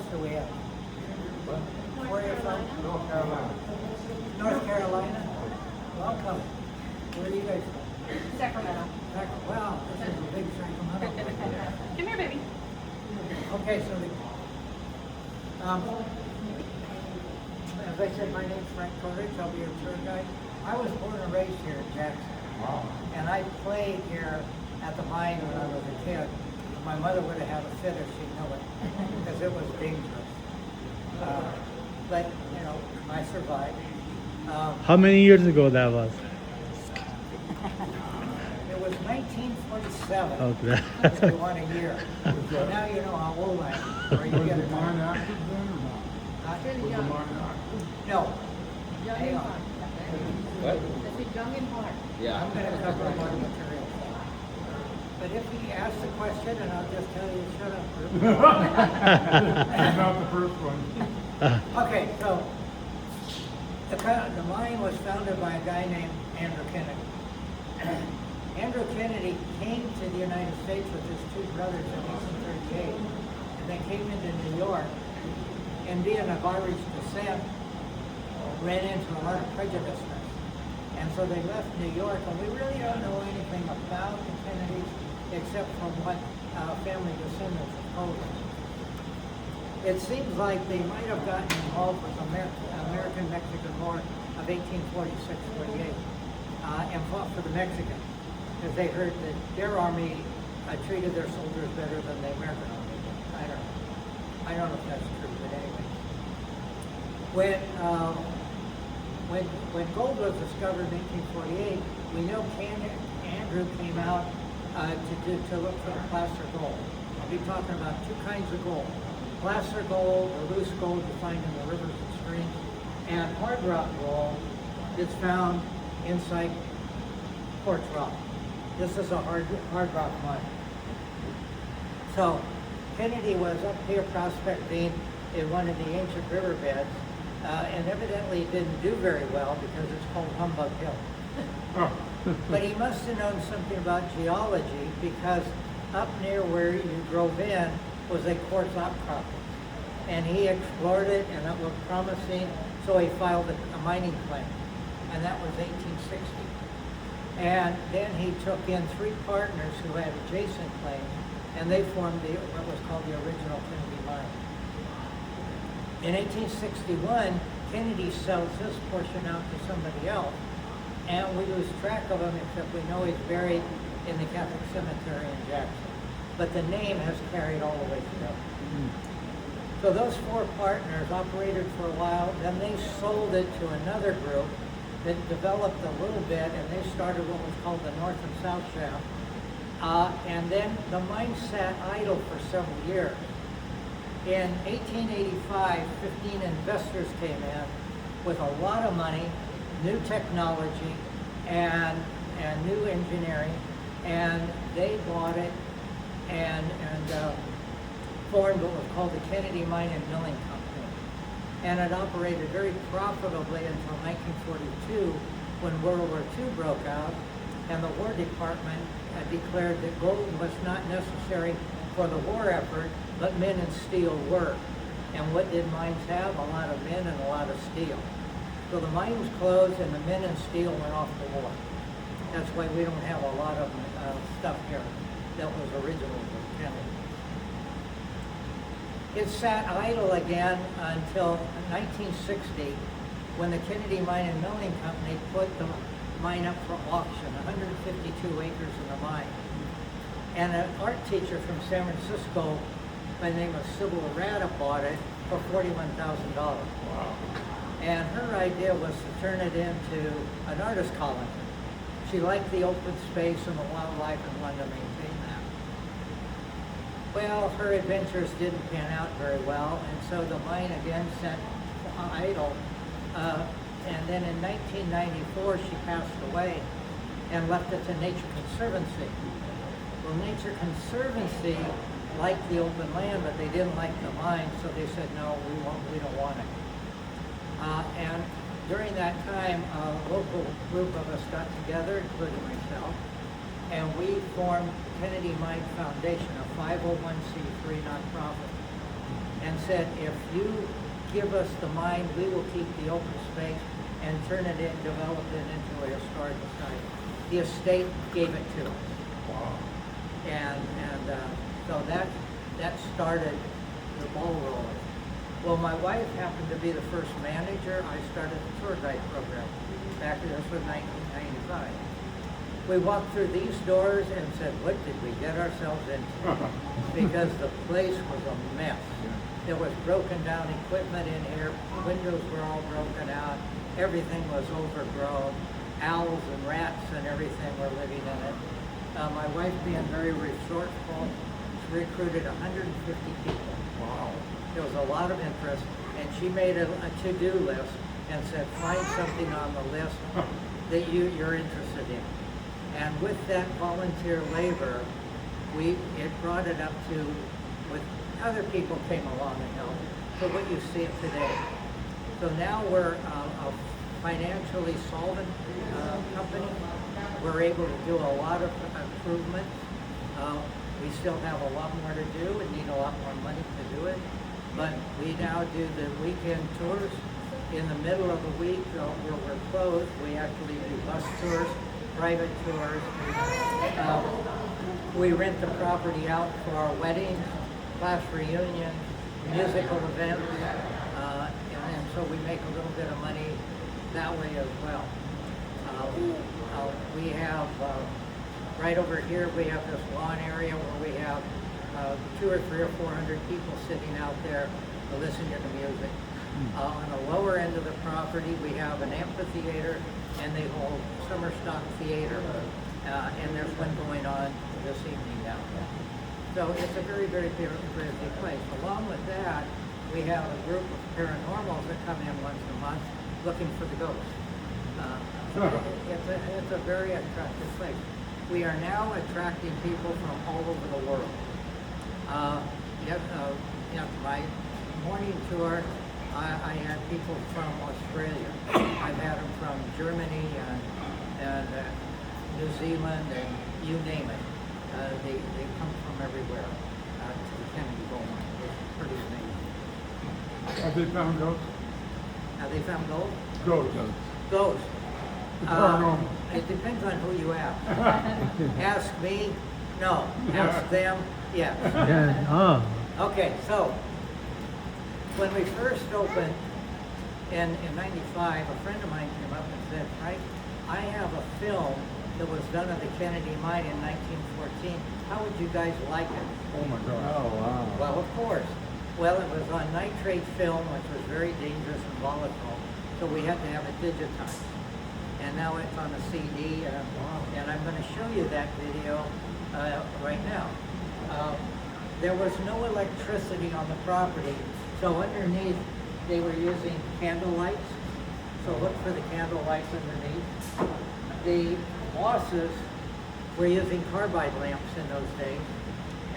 else do we have? Where are you from? North Carolina. North Carolina? Welcome. Where are you guys from? Sacramento. Wow, this is a big Sacramento. Come here, baby. Okay, so as I said, my name's Frank Coleridge. I'll be your tour guide. I was born and raised here in Jackson. Wow. And I played here at the mine when I was a kid. My mother would have had a fit if she knew it, because it was dangerous. But, you know, I survived. How many years ago that was? It was 1947, Okay. if you want a year. So now you know how old I am. Or you Was get the it. mine active then or not? Was the mine active? No, Young hang and on. hard. What? I said young and hard. Yeah. I'm going to cover a lot of material. But if he asks a question, and I'll just tell you, shut up. Not the first one. Okay, so the mine was founded by a guy named Andrew Kennedy. Andrew Kennedy came to the United States with his two brothers in 1838, and they came into New York, and being of Irish descent, ran into a lot of prejudice. And so they left New York, and we really don't know anything about the Kennedys except from what family descendants have told us. It seems like they might have gotten involved with the American-Mexican War of 1846-48 and fought for the Mexicans because they heard that their army treated their soldiers better than the American army. I don't know if that's true, but anyway. When gold was discovered in 1848, we know Andrew came out to look for the placer gold. I'll be talking about two kinds of gold. Placer gold, or loose gold you find in the rivers and streams, and hard rock gold that's found inside quartz rock. This is a hard rock mine. So Kennedy was up here prospecting in one of the ancient riverbeds, and evidently didn't do very well because it's called Humbug Hill. Oh. But he must have known something about geology because up near where you drove in was a quartz outcropping. And he explored it and it looked promising, so he filed a mining claim. And that was 1860. And then he took in three partners who had adjacent claims, and they formed what was called the original Kennedy Mine. In 1861, Kennedy sells his portion out to somebody else, and we lose track of him except we know he's buried in the Catholic Cemetery in Jackson. But the name has carried all the way through. So those four partners operated for a while, then they sold it to another group that developed a little bit, and they started what was called the North and South Shaft. And then the mine sat idle for several years. In 1885, 15 investors came in with a lot of money, new technology, and new engineering, and they bought it and formed what was called the Kennedy Mine and Milling Company. And it operated very profitably until 1942 when World War II broke out, and the War Department declared that gold was not necessary for the war effort, but men and steel were. And what did mines have? A lot of men and a lot of steel. So the mine was closed and the men and steel went off to war. That's why we don't have a lot of stuff here that was original with Kennedy. It sat idle again until 1960 when the Kennedy Mine and Milling Company put the mine up for auction, 152 acres in the mine. And an art teacher from San Francisco by the name of Sybil Arata bought it for $41,000. Wow. And her idea was to turn it into an artist colony. She liked the open space and the wildlife and wanted to maintain that. Well, her adventures didn't pan out very well, and so the mine again sat idle. And then in 1994, she passed away and left it to Nature Conservancy. Well, Nature Conservancy liked the open land, but they didn't like the mine, so they said, no, we don't want it. And during that time, a local group of us got together, including myself, and we formed Kennedy Mine Foundation, a 501c3 nonprofit. and said, if you give us the mine, we will keep the open space and turn it in, develop it into a historical site. The estate gave it to us. Wow. And so that started the ball rolling. Well, my wife happened to be the first manager. I started the tour guide program back in 1995. We walked through these doors and said, what did we get ourselves into? Because the place was a mess. There was broken down equipment in here. Windows were all broken out. Everything was overgrown. Owls and rats and everything were living in it. My wife, being very resourceful, recruited 150 people. Wow. There was a lot of interest, and she made a to-do list and said, find something on the list that you're interested in. And with that volunteer labor, it brought it up to, with other people came along and helped, to what you see it today. So now we're a financially solvent company. We're able to do a lot of improvements. We still have a lot more to do and need a lot more money to do it. But we now do the weekend tours. In the middle of the week where we're closed, we actually do bus tours, private tours. We rent the property out for our weddings, class reunions, musical events, and so we make a little bit of money that way as well. We have, right over here, we have this lawn area where we have 200 or 300 or 400 people sitting out there listening to music. On the lower end of the property, we have an amphitheater, and they hold summer stock theater, and there's one going on this evening down there. So it's a very, very busy place. Along with that, we have a group of paranormals that come in once a month looking for the ghosts. It's a very attractive place. We are now attracting people from all over the world. My morning tour, I had people from Australia. I've had them from Germany and New Zealand and you name it. They come from everywhere to the Kennedy Gold Mine. It's pretty amazing. Have they found ghosts? Have they found gold? Ghosts. Ghosts. The paranormal. It depends on who you ask. Ask me, no. Ask them, yes. Yeah. Oh. Okay, so when we first opened in 95, a friend of mine came up and said, Frank, I have a film that was done at the Kennedy Mine in 1914. How would you guys like it? Oh my God. Oh wow. Well, of course. Well, it was on nitrate film, which was very dangerous and volatile, so we had to have it digitized. And now it's on a CD, and I'm going to show you that video right now. There was no electricity on the property, so underneath they were using candle lights. So look for the candle lights underneath. The bosses were using carbide lamps in those days.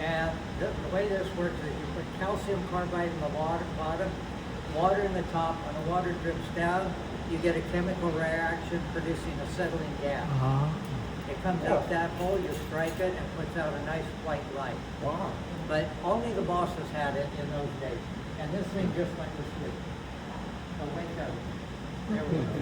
And the way this works is you put calcium carbide in the bottom, water in the top. When the water drips down, you get a chemical reaction producing acetylene gas. It comes out that hole, you strike it, and puts out a nice white light. Wow. But only the bosses had it in those days. And this thing just went to sleep. So wake up. There we go.